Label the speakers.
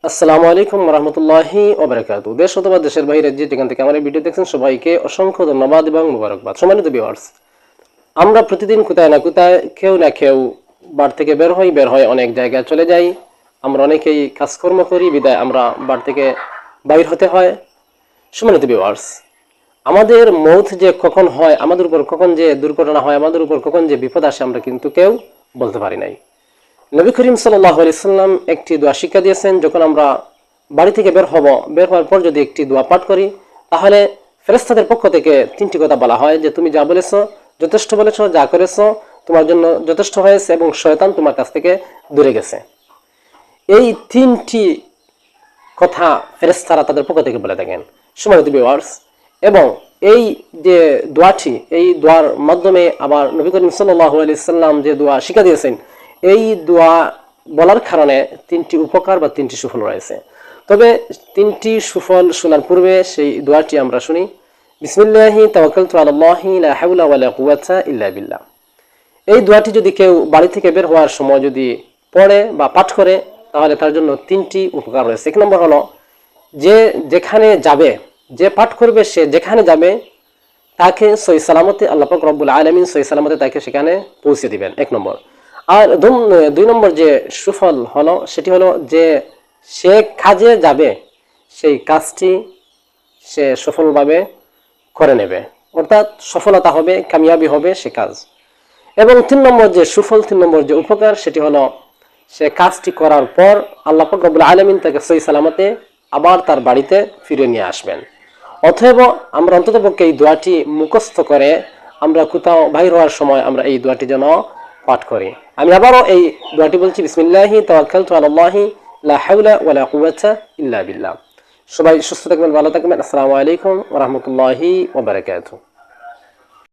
Speaker 1: আসসালামু আলাইকুম রহমতুল্লাহি ওবারাকাতুহু। দেশ অথবা দেশের বাইরে যে যেখান থেকে আমার এই ভিডিও দেখছেন সবাইকে অসংখ্য ধন্যবাদ এবং মোবারকবাদ। সম্মানিত ভিউয়ার্স, আমরা প্রতিদিন কোথায় না কোথায় কেউ না কেউ বাড়ি থেকে বের হয় অনেক জায়গায় চলে যাই। আমরা অনেকেই কাজকর্ম করি, বিদায় আমরা বাড়ি থেকে বাইর হতে হয়। সম্মানিত ভিউয়ার্স, আমাদের মৌত যে কখন হয়, আমাদের উপর কখন যে দুর্ঘটনা হয়, আমাদের উপর কখন যে বিপদ আসে, আমরা কিন্তু কেউ বলতে পারি নাই। নবী করিম সাল্লাল্লাহু আলাইহি সাল্লাম একটি দোয়া শিক্ষা দিয়েছেন। যখন আমরা বাড়ি থেকে বের হওয়ার পর যদি একটি দোয়া পাঠ করি, তাহলে ফেরেশতাদের পক্ষ থেকে তিনটি কথা বলা হয় যে তুমি যা বলেছো যথেষ্ট বলেছো, যা করেছো তোমার জন্য যথেষ্ট হয়েছে এবং শয়তান তোমার কাছ থেকে দূরে গেছে। এই তিনটি কথা ফেরেশতারা তাদের পক্ষ থেকে বলে থাকেন। সম্মানিত ভিউয়ার্স, এবং এই যে দোয়াটি, এই দোয়ার মাধ্যমে আবার নবী করিম সাল্লাল্লাহু আলাইহি সাল্লাম যে দোয়া শিক্ষা দিয়েছেন, এই দোয়া বলার কারণে তিনটি উপকার বা তিনটি সুফল রয়েছে। তবে তিনটি সুফল শোনার পূর্বে সেই দোয়াটি আমরা শুনি। বিসমিল্লাহি তাওয়াক্কালতু আলাল্লাহি লা হাওলা ওয়ালা কুওয়াতা ইল্লা বিল্লাহ। এই দোয়াটি যদি কেউ বাড়ি থেকে বের হওয়ার সময় যদি পড়ে বা পাঠ করে, তাহলে তার জন্য তিনটি উপকার রয়েছে। এক নম্বর হলো, যে যেখানে যাবে, যে পাঠ করবে সে যেখানে যাবে তাকে সহি সালামতে আল্লাহ পাক রব্বুল আলামিন সহি সালামতে তাকে সেখানে পৌঁছে দিবেন, এক নম্বর। আর দুই নম্বর যে সুফল হলো সেটি হলো যে সে কাজে যাবে সেই কাজটি সে সফলভাবে করে নেবে, অর্থাৎ সফলতা হবে, কামিয়াবি হবে সে কাজ। এবং তিন নম্বর যে সুফল, তিন নম্বর যে উপকার, সেটি হলো সে কাজটি করার পর আল্লাহ পাক রব্বুল আলামিন তাকে সহি সালামতে আবার তার বাড়িতে ফিরে নিয়ে আসবেন। অতএব আমরা অন্ততপক্ষে এই দোয়াটি মুখস্থ করে আমরা কোথাও বাইর হওয়ার সময় আমরা এই দোয়াটি যেন পাঠ করি। আমি আবারও এই দোয়াটি বলছি, বিসমিল্লাহি তাওয়াক্কালতু আলাল্লাহি লা হাওলা ওয়ালা কুওয়াতা ইল্লা বিল্লাহ। সবাই সুস্থ থাকবেন, ভালো থাকবেন। আসসালামু আলাইকুম ওয়া রাহমাতুল্লাহি ওয়া বারাকাতুহু।